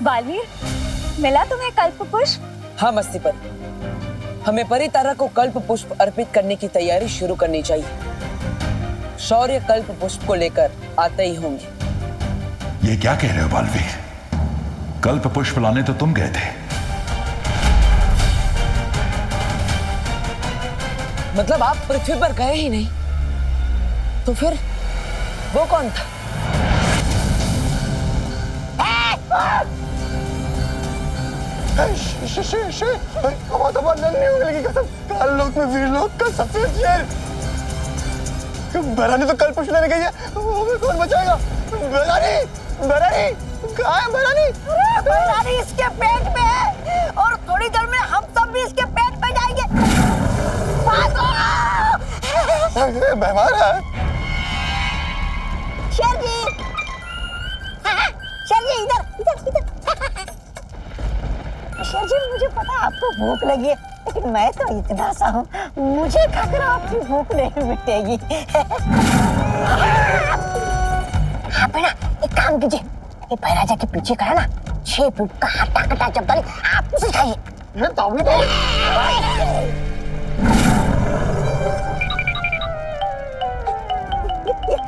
बालवीर, मिला तुम्हें कल्प पुष्प? हाँ मस्ती पर, हमें परितारा को कल्प पुष्प अर्पित करने की तैयारी शुरू करनी चाहिए। शौर्य कल्प पुष्प को लेकर आते ही होंगे। ये क्या कह रहे हो बालवीर? कल्प पुष्प लाने तो तुम गए थे। मतलब आप पृथ्वी पर गए ही नहीं, तो फिर वो कौन था? काल लोक में वीर लोक का सफेद शेर भरानी तो कल पुष्प लेने गई है, हमें कौन बचाएगा? भरानी, भरानी कहाँ है? भरानी, भरानी इसके पेट में है और थोड़ी देर में हम सब भी इसके पेट में जाएंगे। भागो! बीमार है शेर जी, शेर जी इधर इधर इधर। शेर जी मुझे पता है आपको भूख लगी है, लेकिन मैं तो इतना सा हूँ, मुझे खाकर आपकी भूख नहीं मिटेगी। हाँ बेटा, एक काम कीजिए, ये बैराजा के पीछे खड़ा ना 6 फुट का हट्टा कट्टा चप्पल आप उसे खाइए।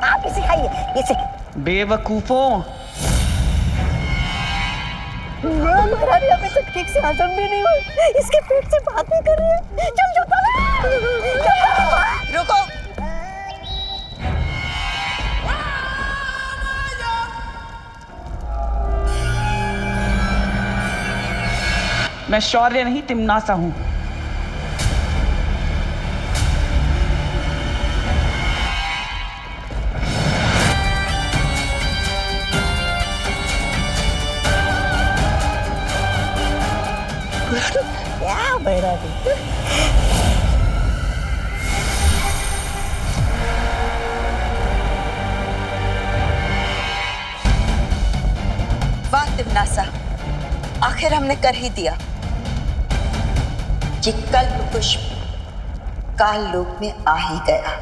आप इसे खाइए, इसे। बेवकूफों, महारानी अभी तक ठीक से हजम भी नहीं हुआ, इसके पेट से बातें कर रही है। चल चल रुको, मैं शौर्य नहीं तिमनासा हूं। क्या बैरागी? वाह तिमनासा, आखिर हमने कर ही दिया। ये कल्प पुष्प काल लोक में आ ही गया।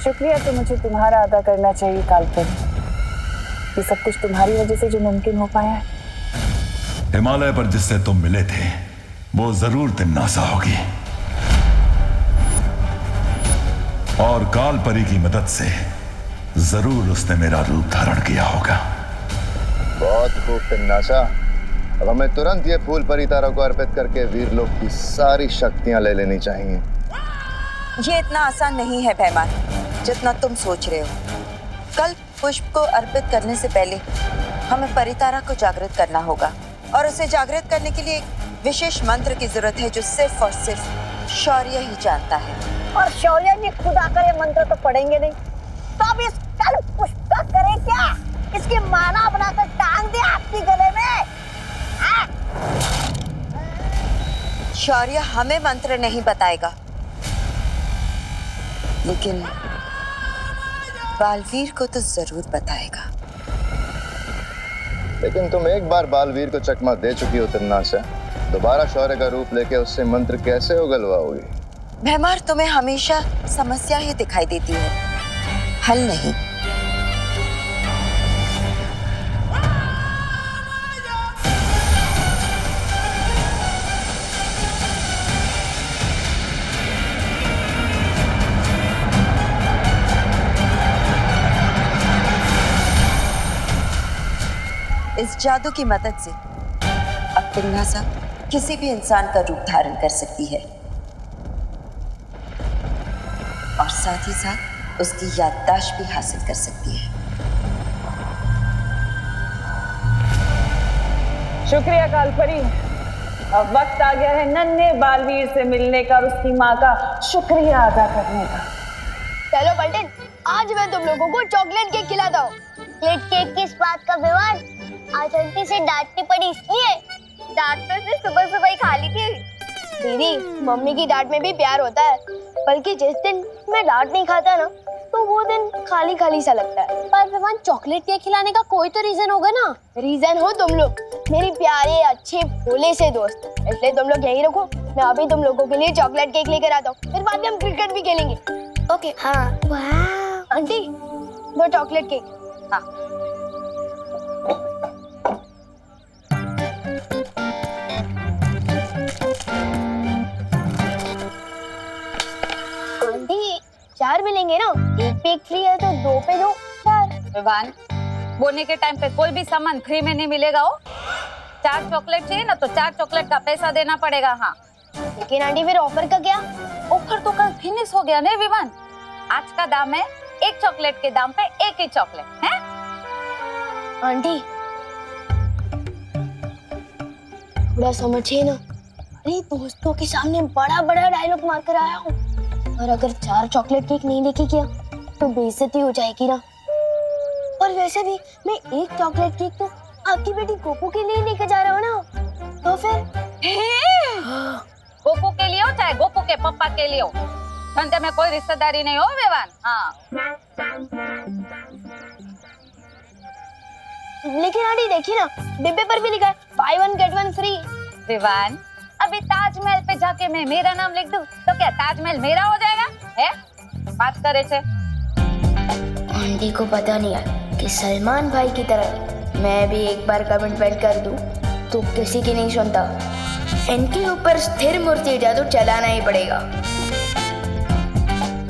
शुक्रिया तो मुझे तुम्हारा अदा करना चाहिए कालपन। ये सब कुछ तुम्हारी वजह से जो मुमकिन हो पाया है। हिमालय पर जिससे तुम मिले थे वो जरूर तिमनासा होगी, और काल परी की मदद से जरूर उसने मेरा रूप धारण किया होगा। बहुत खूब तिमनासा, अब हमें तुरंत ये फूल परितारा को अर्पित करके वीरलोक की सारी शक्तियां ले लेनी चाहिए। ये इतना आसान नहीं है भैमान, जितना तुम सोच रहे हो। कल्प पुष्प को अर्पित करने से पहले हमें परितारा को जागृत करना होगा, और उसे जागृत करने के लिए एक विशेष मंत्र की जरूरत है जो सिर्फ और सिर्फ शौर्य ही जानता है। और शौर्य जी खुद आकर ये मंत्र तो पढ़ेंगे नहीं, तो अब इस कल्प पुष्प का करें क्या? इसकी माला बनाकर टांग दे आपके गले में। शौर्य हमें मंत्र नहीं बताएगा, लेकिन बालवीर को तो जरूर बताएगा। लेकिन तुम एक बार बालवीर को चकमा दे चुकी हो तिमनासा, दोबारा शौर्य का रूप लेके उससे मंत्र कैसे उगलवाओगी? भैमार, तुम्हें हमेशा समस्या ही दिखाई देती है, हल नहीं। इस जादू की मदद से अब तिमनासा किसी भी इंसान का रूप धारण कर सकती है, और साथ ही साथ उसकी याददाश्त भी हासिल कर सकती है। शुक्रिया कालपरी। अब वक्त आ गया है नन्हे बालवीर से मिलने का और उसकी माँ का शुक्रिया अदा करने का। चलो बल्टन, आज मैं तुम लोगों को चॉकलेट केक खिलाता हूँ। चॉकलेट केक किस बात का विवाद? आज आंटी से डांटनी पड़ी इसलिए? डांट तो इसने सुबह सुबह ही खा ली थी। दीदी, मम्मी की डांट में भी प्यार होता है, बल्कि जिस दिन मैं डांट नहीं खाता ना, तो वो दिन खाली खाली सा लगता है। पर विवान, चॉकलेट केक खिलाने का कोई तो रीजन होगा ना? रीजन हो तुम लोग, मेरे प्यारे अच्छे भोले से दोस्त, इसलिए तुम लोग यही रखो, मैं अभी तुम लोगों के लिए चॉकलेट केक लेकर आता हूँ, फिर बाद में हम क्रिकेट भी खेलेंगे। ओके? हाँ। वाह आंटी, दो चॉकलेट केक। हाँ। आंटी 4 मिलेंगे ना, एक पे एक फ्री है तो 2 पे 2 4। विवान, बोने के टाइम पे कोई भी सामान फ्री में नहीं मिलेगा। हो 4 चॉकलेट चाहिए ना तो 4 चॉकलेट का पैसा देना पड़ेगा। हाँ, लेकिन आंटी फिर ऑफर का क्या? ऑफर तो कल फिनिश हो गया ना विवान। आज का दाम है एक चॉकलेट के दाम पे एक ही चॉकलेट है। आंटी थोड़ा समझिए ना, अरे दोस्तों के सामने बड़ा बड़ा डायलॉग मार कर आया हूँ, और अगर 4 चॉकलेट केक नहीं लेके गया तो बेइज्जती हो जाएगी ना। और वैसे भी मैं एक चॉकलेट केक तो आपकी बेटी गोपू के लिए लेके जा रहा हूँ ना, तो फिर गोपू के लिए हो चाहे गोपू के पापा के लिए हो, धंधे में कोई रिश्तेदारी नहीं हो विवान। हाँ, लेकिन आंटी देखिए ना, डिब्बे पर भी लिखा है बाय 1 गेट 1 फ्री। विवान, अभी ताजमहल पे जाके मैं मेरा नाम लिख दूं तो क्या ताजमहल मेरा हो जाएगा? है बात करे थे। आंटी को पता नहीं है कि सलमान भाई की तरह मैं भी एक बार कमिटमेंट कर दूं तो किसी की नहीं सुनता। इनके ऊपर स्थिर मूर्ति जादू चलाना ही पड़ेगा।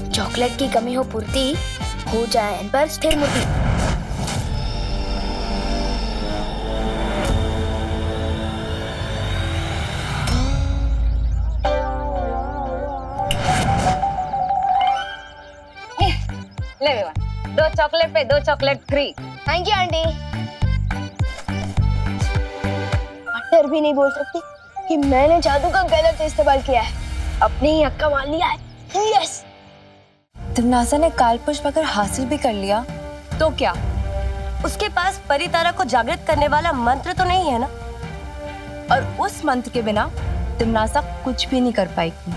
चॉकलेट की कमी हो पूर्ति, हो जाए इन पर स्थिर मूर्ति। ले विवान, 2 चॉकलेट पे 2 chocolate free. Thank you aunty. डर भी नहीं बोल सकती कि मैंने जादू का गलत इस्तेमाल किया है, अपने ही हक का मान लिया है। यस। तिमनासा ने कालपुष्प अगर हासिल भी कर लिया तो क्या? उसके पास परितारा को जागृत करने वाला मंत्र तो नहीं है ना, और उस मंत्र के बिना तिमनासा कुछ भी नहीं कर पाएगी।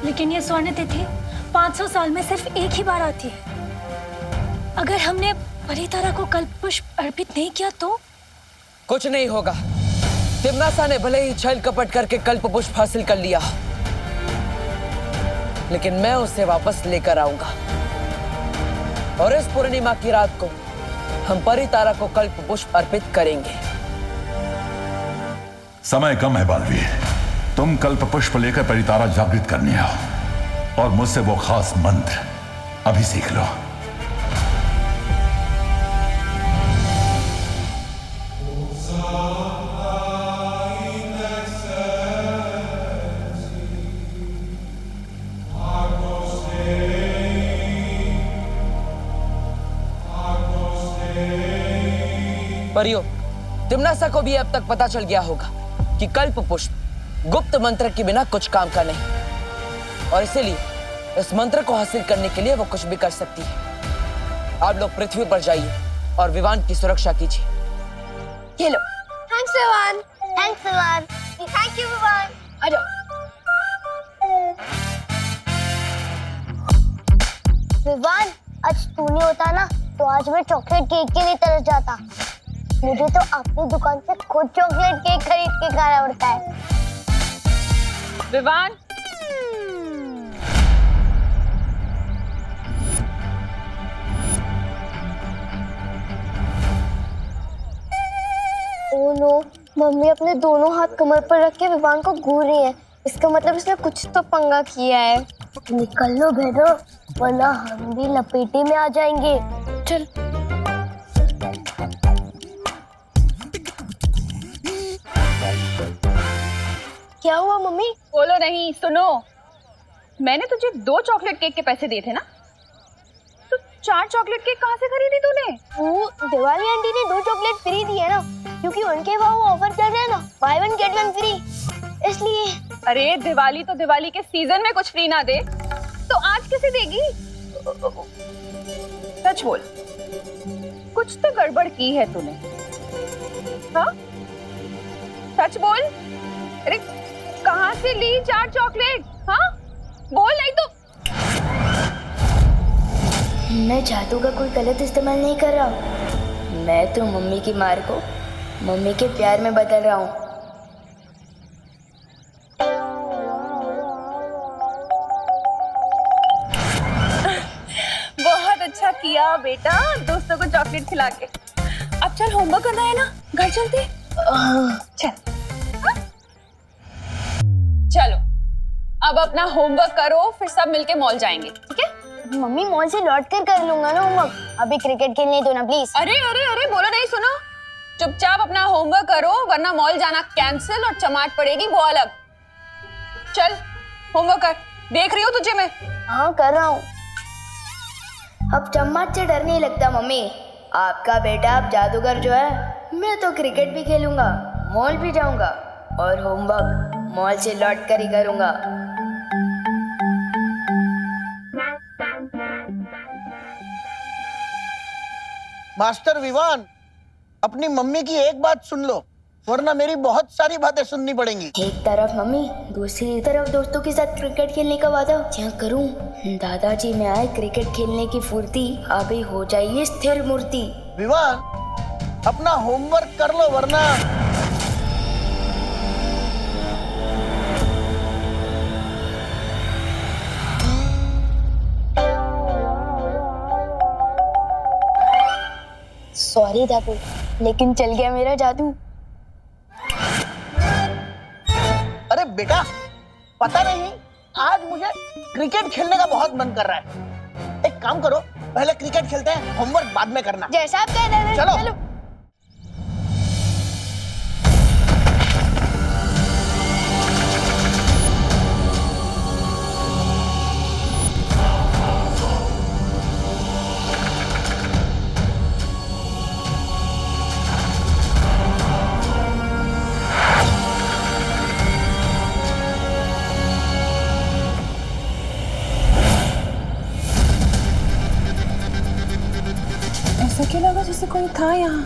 लेकिन ये स्वर्ण तिथि 500 साल में सिर्फ एक ही बार आती है। अगर हमने परितारा को कल्पपुष्प अर्पित नहीं किया तो? कुछ नहीं होगा। तिमनासा ने भले ही छल कपट करके कल्प पुष्प हासिल कर लिया, लेकिन मैं उसे वापस लेकर आऊंगा, और इस पूर्णिमा की रात को हम परितारा को कल्प पुष्प अर्पित करेंगे। समय कम है बालवीर, तुम कल्प पुष्प लेकर परितारा जागृत करने आओ, और मुझसे वो खास मंत्र अभी सीख लो। परियो, तिमनासा को भी अब तक पता चल गया होगा कि कल्प पुष्प गुप्त मंत्र के बिना कुछ काम का नहीं, और इसीलिए इस मंत्र को हासिल करने के लिए वो कुछ भी कर सकती है। आप लोग पृथ्वी पर जाइए और विवान की सुरक्षा कीजिए। ये लो। Thanks Vivaan. Thanks Vivaan. Thank you Vivaan. आ जाओ। विवान, आज तू नहीं होता ना तो आज मैं चॉकलेट केक के लिए तरस जाता। मुझे तो अपनी दुकान से खुद चॉकलेट केक खरीद के खाना पड़ता है। विवान, ओह नो, मम्मी अपने दोनों हाथ कमर पर रख के विवान को घूर रही है। इसका मतलब इसने कुछ तो पंगा किया है। निकल लो भेदो, वरना हम भी लपेटे में आ जाएंगे। चल। क्या हुआ मम्मी? बोलो नहीं, सुनो। मैंने तुझे 2 चॉकलेट केक के पैसे दिए थे ना, तो 4 चॉकलेट केक कहाँ से खरीदी तूने? वो दिवाली आंटी ने 2 चॉकलेट फ्री दी है ना, क्योंकि उनके वहाँ वो ऑफर चल रहा है ना, बाय 1 गेट 1 फ्री, इसलिए। अरे दिवाली तो दिवाली के सीजन में कुछ फ्री ना दे तो आज कैसे देगी? सच बोल, कुछ तो गड़बड़ की है तूने। हाँ, सच बोल। अरे कहाँ से ली 4 चॉकलेट? हाँ बोल, नहीं तो। मैं जादू का कोई गलत इस्तेमाल नहीं कर रहा हूँ। मैं तो मम्मी की मार को मम्मी के प्यार में बदल रहा हूँ। बहुत अच्छा किया बेटा दोस्तों को चॉकलेट खिला के। अब चल, होमवर्क करना है ना, घर चलते। चल चलो अब अपना होमवर्क करो, फिर सब मिलके मॉल जाएंगे, ठीक है? मम्मी मॉल से लौट कर लूंगा ना होमवर्क, अभी क्रिकेट खेलने दो ना प्लीज। अरे अरे अरे बोलो नहीं, सुनो, चुपचाप अपना होमवर्क करो वरना मॉल जाना कैंसिल और चमाट पड़ेगी वो अलग। चल होमवर्क कर, देख रही हो तुझे मैं। हाँ कर रहा हूँ। अब चम्मच से डर नहीं लगता मम्मी, आपका बेटा अब जादूगर जो है, मैं तो क्रिकेट भी खेलूंगा, मॉल भी जाऊंगा और होमवर्क मॉल से लौट कर ही करूंगा। मास्टर विवान, अपनी मम्मी की एक बात सुन लो, वरना मेरी बहुत सारी बातें सुननी पड़ेंगी। एक तरफ मम्मी, दूसरी तरफ दोस्तों के साथ क्रिकेट खेलने का वादा क्या करूं? दादाजी में आए क्रिकेट खेलने की फुर्ती, अभी हो जाइए स्थिर मूर्ति। विवान, अपना होमवर्क कर लो वरना। सॉरी दादू, लेकिन चल गया मेरा जादू। अरे बेटा, पता नहीं आज मुझे क्रिकेट खेलने का बहुत मन कर रहा है। एक काम करो, पहले क्रिकेट खेलते हैं, होमवर्क बाद में करना। जैसा आप कह रहे हैं। चलो। ऐसा क्यों लगा जैसे कोई था यहाँ?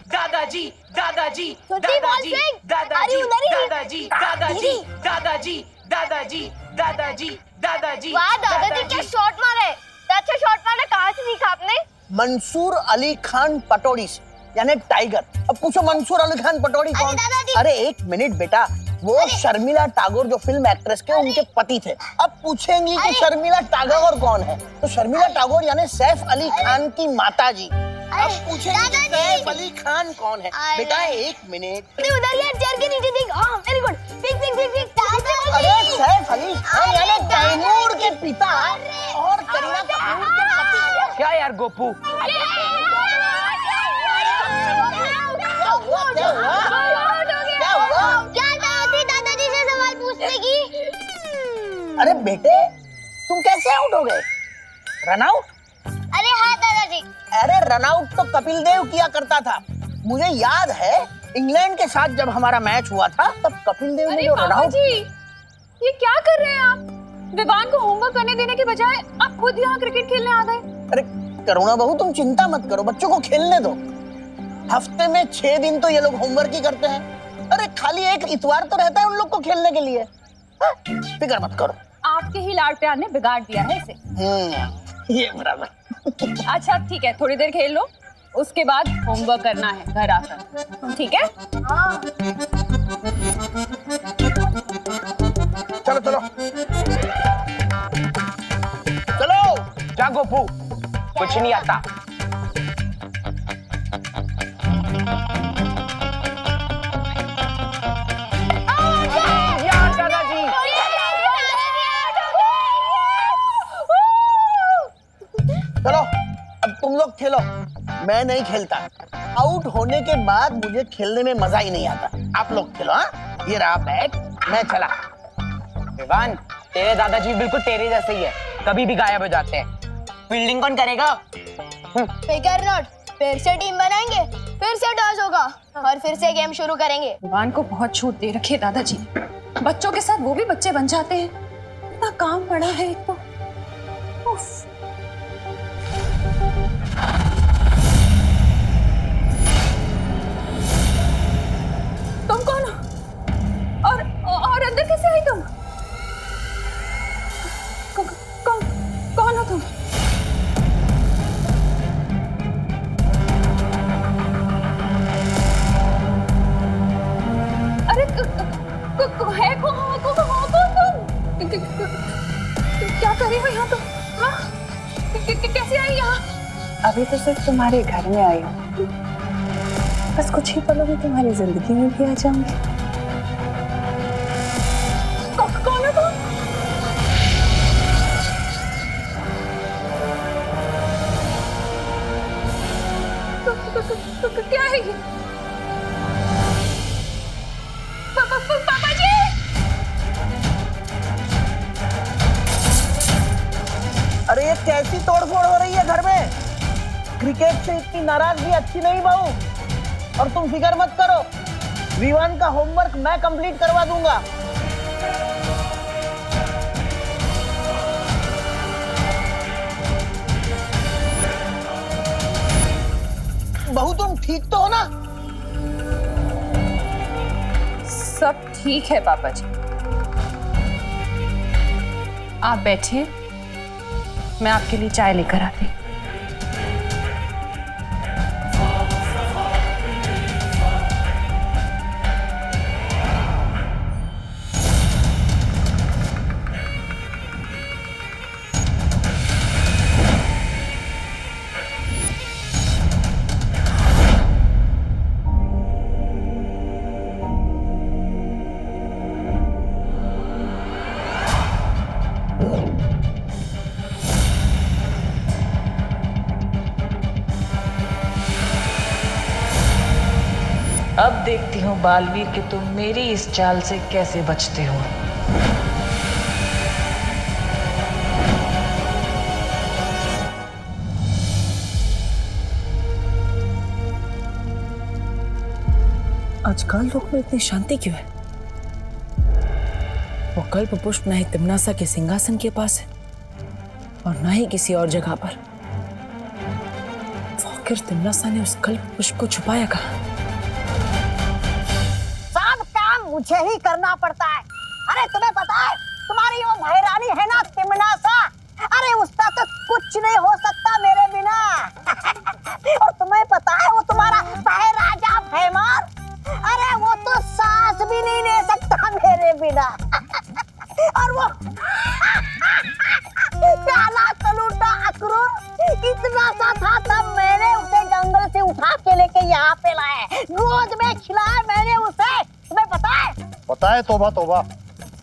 दादाजी दादाजी सोची बॉल दादाजी फेंक। दादाजी अरे उधर ही। दादाजी दादाजी दादाजी दादाजी दादाजी दादाजी वाह दादाजी क्या शॉट मारे, अच्छा शॉट मारा, कहाँ से सीखा आपने? मंसूर अली खान पटौड़ी से, यानी टाइगर। अब पूछो मंसूर अली खान पटौड़ी कौन? अरे एक मिनट बेटा, वो शर्मिला टैगोर जो फिल्म एक्ट्रेस के उनके पति थे। अब पूछेंगी कि शर्मिला टैगोर कौन है, तो शर्मिला टैगोर यानी सैफ अली खान की माता जी। अब पूछेंगे कि सैफ अली खान कौन है। बेटा एक मिनट, उधर यार चेयर के नीचे देख। हाँ very good, pick pick pick pick. अरे सैफ अली खान यानी तैमूर के पिता और करीना कपूर के पति। क्या यार गोपू, क्या हुआ? क्या दादी दादाजी से सवाल पूछने की? अरे बेटे, तुम कैसे आउट हो गए? Run out? अरे हाँ दादाजी। अरे रन आउट तो कपिल देव किया करता था। मुझे याद है इंग्लैंड के साथ जब हमारा मैच हुआ था तब कपिल देव ने जो रन आउट। जी ये क्या कर रहे हैं आप? विवान को होमवर्क करने देने के बजाय आप खुद यहाँ क्रिकेट खेलने आ गए। अरे करुणा बहू, तुम चिंता मत करो, बच्चों को खेलने दो। हफ्ते में 6 दिन तो ये लोग होमवर्क ही करते हैं। अरे खाली एक इतवार तो रहता है उन लोग को खेलने के लिए। फिक्र मत करो। आपके ही लाड़ प्यार ने बिगाड़ दिया है इसे। ये बराबर। अच्छा ठीक है, थोड़ी देर खेल लो, उसके बाद होमवर्क करना है घर आकर, ठीक है? हाँ। चलो चलो चलो। जा गोपू, कुछ नहीं आता। चलो अब तुम लोग खेलो, मैं नहीं खेलता। आउट होने के बाद मुझे खेलने में मजा ही नहीं आता। आप लोग खेलो। हाँ, ये रहा बैट, मैं चला। विवान, तेरे दादाजी बिल्कुल तेरे जैसे ही है, कभी भी गायब हो जाते हैं। फील्डिंग कौन करेगा? फिकर नॉट, फिर से टीम बनाएंगे, फिर से टॉस होगा और फिर से गेम शुरू करेंगे। विवान को बहुत छूट दे रखी है दादाजी, बच्चों के साथ वो भी बच्चे बन जाते हैं। इतना काम पड़ा है एक तो। उफ। तुम कौन हो? और क्या कर रही हो यहाँ तो? हाँ? कैसे आई यहाँ? अभी तो सिर्फ तुम्हारे घर में आई हूँ, बस कुछ ही पलों में तुम्हारी जिंदगी में भी आ जाऊंगी। कौन है तुम? क्या है ये? पापा जी! अरे ये कैसी तोड़फोड़ हो रही है घर में? क्रिकेट से इतनी नाराजगी अच्छी नहीं बहू। और तुम फिक्र मत करो, विवान का होमवर्क मैं कंप्लीट करवा दूंगा। बहू तुम ठीक तो हो ना? सब ठीक है पापा जी, आप बैठिए, मैं आपके लिए चाय लेकर आती। अब देखती हूँ बालवीर कि तुम मेरी इस चाल से कैसे बचते हो। आज काल लोक में इतनी शांति क्यों है? वो कल्प पुष्प न ही तिम्नासा के सिंहासन के पास है और न ही किसी और जगह पर। तो आखिर तिम्नासा ने उस कल्प पुष्प को छुपाया कहाँ? सब काम मुझे ही करना पड़ता है। अरे तुम्हें पता है तुम्हारी वो महारानी है ना तिम्नासा, अरे उसका तो कुछ नहीं हो सकता मेरे बिना। और तुम्हें पता है वो तुम्हारा महाराजा भैमान, अरे वो तो सांस भी नहीं ले सकता मेरे बिना। और वो काला कलूटा अक्रूर इतना सा था, तब मैंने उसे जंगल से उठा के लेके यहाँ पे लाया, गोद में खिलाया मैंने उसे। तुम्हें पता है? पता है। तौबा तौबा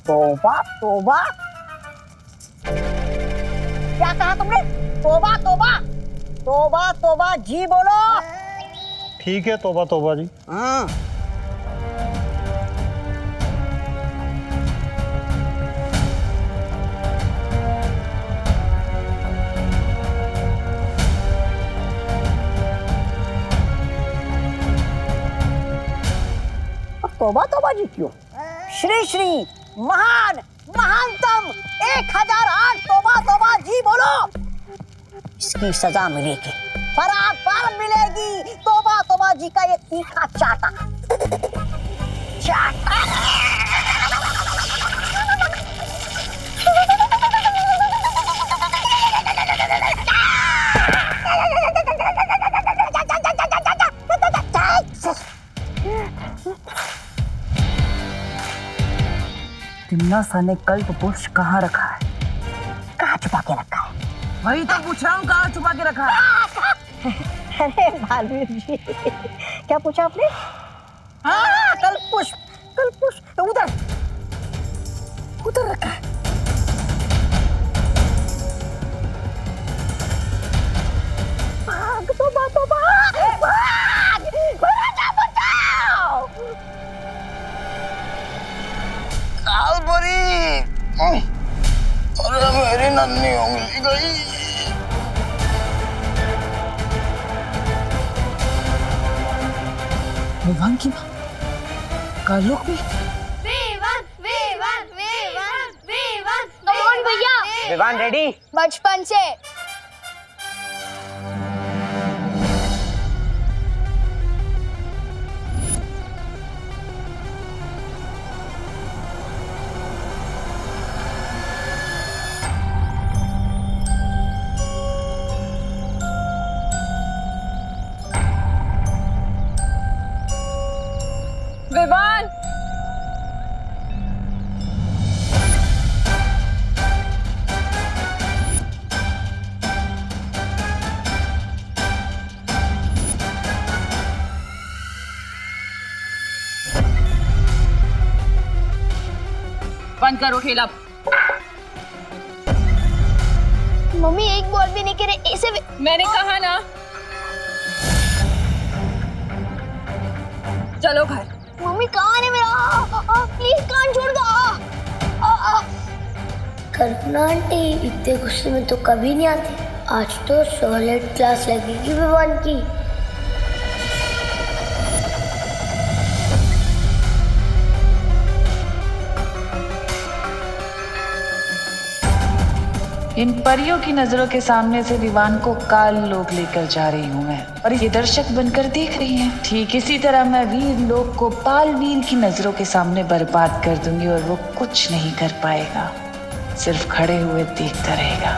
तौबा तौबा क्या कहा तुमने? तौबा तौबा तौबा तौबा जी बोलो। ठीक है, तौबा तौबा जी। हाँ तौबा तौबा जी क्यों? श्री श्री महान महानतम 1008 तौबा तौबा जी बोलो। इसकी सजा मिलेगी, बराबर मिलेगी। तौबा तौबा जी का ये तीखा चाटा चाटा। तिम्नासा ने कल्प पुष्प कहाँ रखा है? कहाँ छुपा के रखा है? वही तो पूछ रहा हूँ, कहाँ छुपा के रखा है? अरे बालवीर जी, क्या पूछा आपने? हाँ कल्प पुष्प तो उधर उधर रखा है। भाग तो बातों भाग, बचाओ बचाओ। कालबरी, अरे मेरी नन्ही उंगली गई। विवान की माँ कालोक में? कौन भैया? विवान रेडी? बचपन से। विवान! करो खेला। मम्मी एक बॉल भी नहीं करे ऐसे मैंने कहा ना, चलो घर। मम्मी कान है मेरा, प्लीज कान छोड़ दो। कल्पना आंटी इतने गुस्से में तो कभी नहीं आती, आज तो सॉलिड क्लास लगेगी विवान की। इन परियों की नजरों के सामने से विवान को काल लोक लेकर जा रही हूँ मैं, और ये दर्शक बनकर देख रही हैं। ठीक इसी तरह मैं वीर लोक को पाल वीर की नजरों के सामने बर्बाद कर दूंगी और वो कुछ नहीं कर पाएगा, सिर्फ खड़े हुए देखता रहेगा।